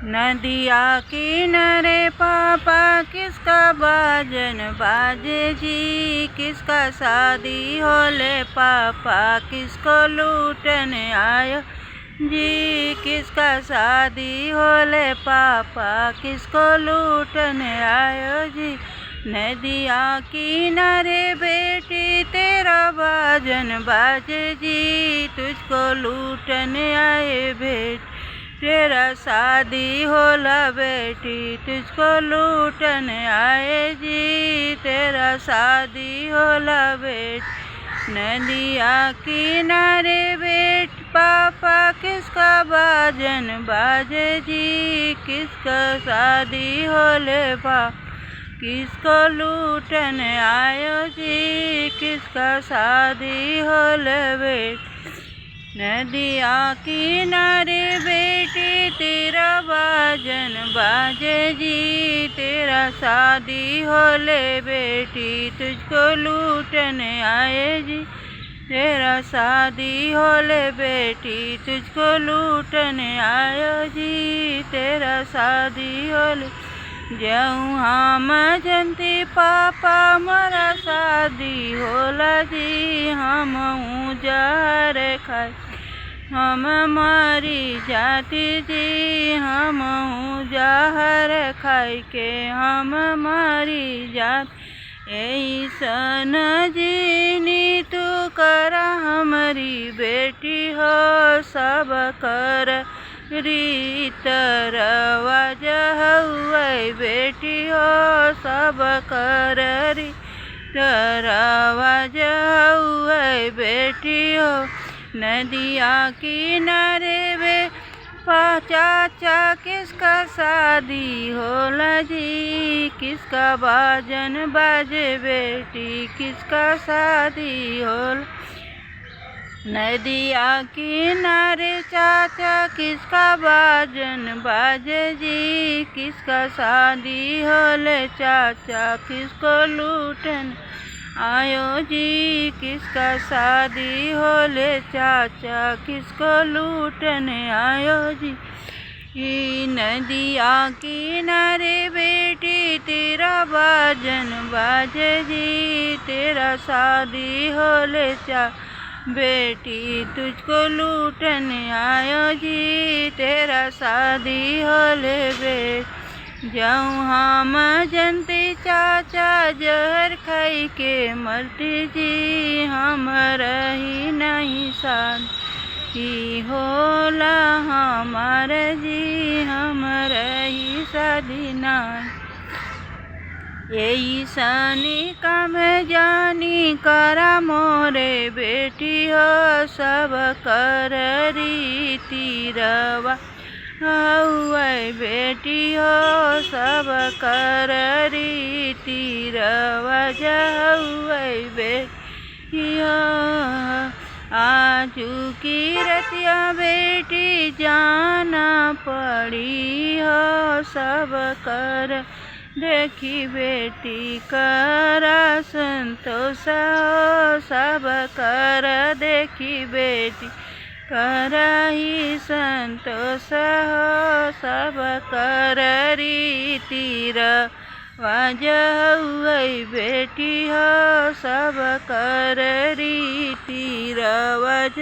नदिया किनारे पापा किसका बाजन बाजे जी, किसका शादी होले पापा किसको लूटने आयो जी, किसका शादी होले पापा किसको लूटने आयो जी। नदिया किनारे बेटी तेरा बाजन बाजे जी, तुझको लूटने आए बेटी तेरा शादी होला बेटी तुझको लूटने आए जी, तेरा शादी होला बेटी। नदिया किनारे बेट पापा किसका बाजन बाजे जी, किसका शादी होले पा किसको लूटने आयो जी, किसका शादी होले बेट। नदिया किनारे बेटी तेरा बाजन बाजे जी, तेरा शादी होले बेटी तुझको लूटने आए जी, तेरा शादी होले बेटी तुझको लूटने आयो जी, तेरा शादी होले। जाऊँ हम जनती पापा मोरा शादी होला जी, हम जहर खाए हम मरी जाती जी, हम जहर खाई के हम मरी जाती। ऐसन जीनी तू करा हमारी बेटी हो, सब कर रीत रवाज हुए बेटी हो, सब कर रीत रवाज हुए बेटी हो। नदिया किनारे वे चाचा किसका शादी होला जी, किसका बाजन बाजे बेटी किसका शादी होला। नदिया किनारे चाचा किसका बाजन बाजे जी, किसका शादी होले चाचा किसको लूटन आयो जी, किसका शादी होले चाचा किसको लूटने आयो जी। नदिया किनारे बेटी तेरा बाजन बाजे जी, तेरा शादी होले चा बेटी तुझको लूटने आयो जी, तेरा शादी होले बेटी। जाऊँ हम जनती चाचा जहर खाई के मरती जी, हम रही नहीं शादी होला हमारे जी, हम रही शादी नहीं। यही सनी काम जानी करा मोरे बेटी हो, सब कर रीति रवा हुए बेटी हो, सब कर रीति रवाज हुए बेटी हो। आजू की रतिया बेटी जाना पड़ी हो, सब कर देखी बेटी करा संतोष हो, सब कर देखी बेटी करा ही संतोष हो, सब कर रीति रवाज हुए बेटी हो, सब कर रीति रवाज।